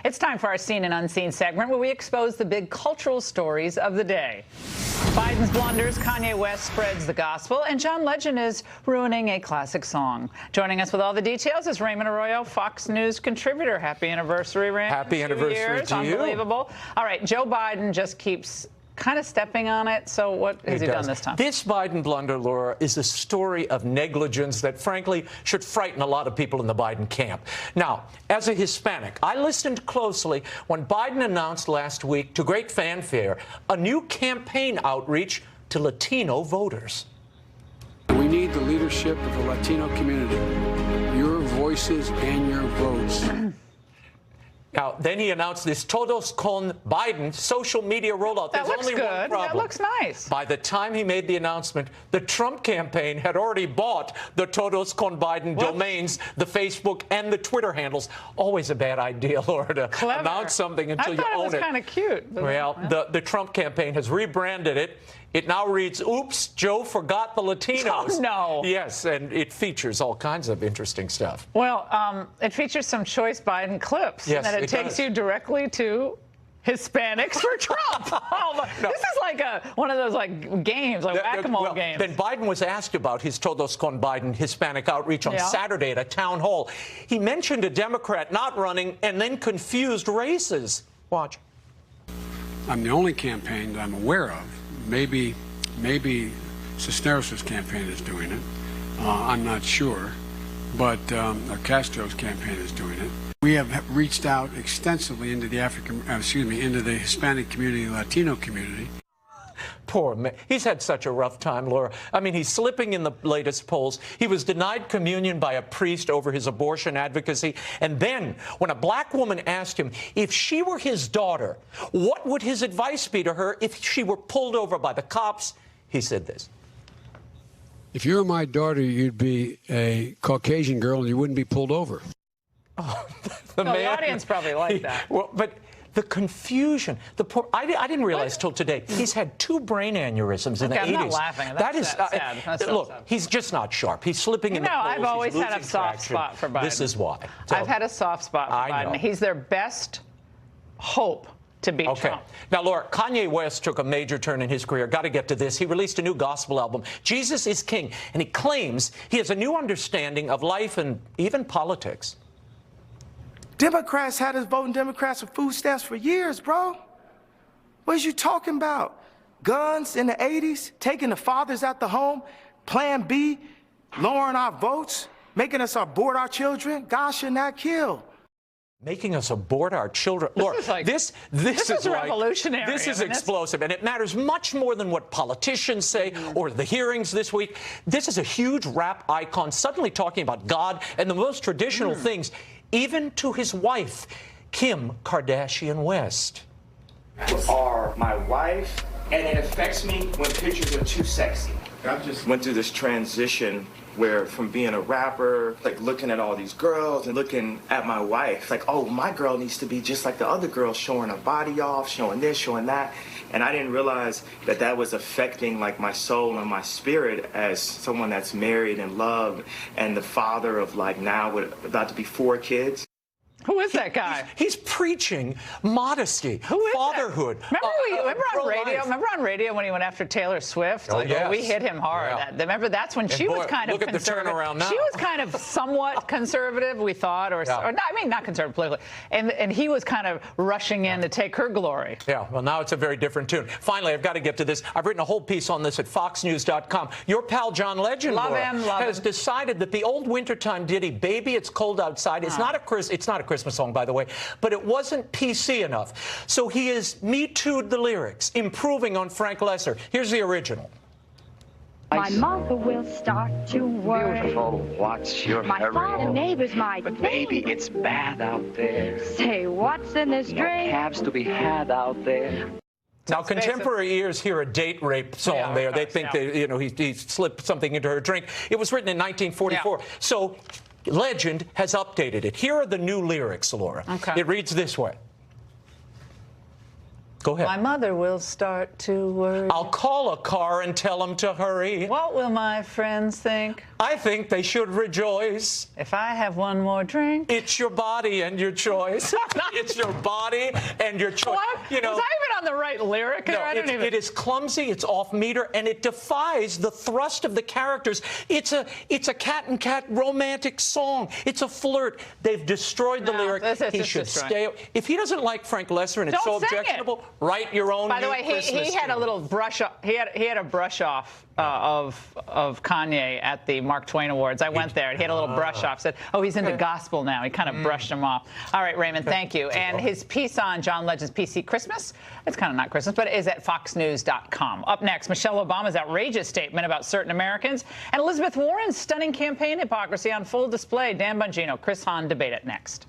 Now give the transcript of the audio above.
It's time for our Seen and Unseen segment where we expose the big cultural stories of the day. Biden's blunders, Kanye West spreads the gospel, and John Legend is ruining a classic song. Joining us with all the details is Raymond Arroyo, Fox News contributor. Happy anniversary, Raymond. Happy anniversary to you. Unbelievable. All right, Joe Biden just keeps kind of stepping on it. So what has he done this time? This Biden blunder, Laura, is a story of negligence that, frankly, should frighten a lot of people in the Biden camp. Now, as a Hispanic, I listened closely when Biden announced last week, to great fanfare, a new campaign outreach to Latino voters. We need the leadership of the Latino community, your voices and your votes. Now, then he announced this Todos con Biden social media rollout. That looks good. One problem. That looks nice. By the time he made the announcement, the Trump campaign had already bought the Todos con Biden domains, the Facebook and the Twitter handles. Always a bad idea, Laura, to announce something until you own it. I thought it was kind of cute. Well, the Trump campaign has rebranded it. It now reads, "Oops, Joe forgot the Latinos." Oh, no. Yes, and it features all kinds of interesting stuff. Well, it features some choice Biden clips. Yes, and it takes you directly to Hispanics for Trump. No. This is like one of those games, like whack-a-mole games. Then Biden was asked about his Todos con Biden Hispanic outreach on Saturday at a town hall. He mentioned a Democrat not running and then confused races. Watch. I'm the only campaign that I'm aware of. Maybe Cisneros' campaign is doing it. I'm not sure, but Castro's campaign is doing it. We have reached out extensively into the into the Hispanic community, Latino community. Poor man. He's had such a rough time, Laura. I mean, he's slipping in the latest polls. He was denied communion by a priest over his abortion advocacy. And then, when a black woman asked him if she were his daughter, what would his advice be to her if she were pulled over by the cops, he said this. If you were my daughter, you'd be a Caucasian girl and you wouldn't be pulled over. Oh, the audience probably liked that. Well, but the confusion, I didn't realize till today, he's had 2 brain aneurysms in the 80s. I'm not laughing. That's sad. That's so look, sad. He's just not sharp. He's slipping in the polls. I've always had a soft spot for Biden. This is why. So, I've had a soft spot for Biden. He's their best hope to beat Trump. Now, Laura, Kanye West took a major turn in his career. Got to get to this. He released a new gospel album, Jesus is King, and he claims he has a new understanding of life and even politics. Democrats had us voting Democrats for food stamps for years, bro. What is you talking about? Guns in the 80s, taking the fathers out the home, Plan B, lowering our votes, making us abort our children. God should not kill. Making us abort our children. Laura, this is revolutionary. This is explosive, and it matters much more than what politicians say or the hearings this week. This is a huge rap icon suddenly talking about God and the most traditional things, even to his wife, Kim Kardashian West. You are my wife, and it affects me when pictures are too sexy. I just went through this transition where from being a rapper, looking at all these girls and looking at my wife, oh, my girl needs to be just like the other girls, showing her body off, showing this, showing that. And I didn't realize that that was affecting my soul and my spirit as someone that's married and loved and the father of now about to be 4 kids. Who is that guy? He's preaching modesty, fatherhood. Remember on radio? Remember on radio when he went after Taylor Swift? We hit him hard. Yeah. Remember that's when she was kind of conservative. Look at the turnaround now. She was kind of somewhat conservative, we thought, or not conservative politically. And he was kind of rushing in to take her glory. Yeah. Well, now it's a very different tune. Finally, I've got to get to this. I've written a whole piece on this at FoxNews.com. Your pal John Legend has decided that the old wintertime ditty "Baby It's Cold Outside" is not a Christmas song, by the way, but it wasn't PC enough. So he has Me Too'd the lyrics, improving on Frank Lesser. Here's the original. My mother will start to worry. Beautiful, what's your My hurry? father neighbors might But baby, it's bad out there. say, what's in this No drink? cabs to be had out there. Now, contemporary ears hear a date rape song there. They think that, he slipped something into her drink. It was written in 1944. So Legend has updated it. Here are the new lyrics, Laura. Okay. It reads this way. Go ahead. My mother will start to worry. I'll call a car and tell them to hurry. What will my friends think? I think they should rejoice. If I have one more drink. It's your body and your choice. It's your body and your choice. What? You know, was I even on the right lyric? No, it is clumsy, it's off meter, and it defies the thrust of the characters. It's a cat and cat romantic song. It's a flirt. They've destroyed the lyric. He should stay. If he doesn't like Frank Lesnar and it's so objectionable, write your own. By the way, he had a little brush up. He had a brush off of Kanye at the Mark Twain Awards. I went there and he had a little brush off. Said, "Oh, he's into gospel now." He kind of brushed him off. All right, Raymond, thank you. And his piece on John Legend's PC Christmas, it's kind of not Christmas, but it is at foxnews.com. Up next, Michelle Obama's outrageous statement about certain Americans and Elizabeth Warren's stunning campaign hypocrisy on full display. Dan Bongino, Chris Hahn debate it next.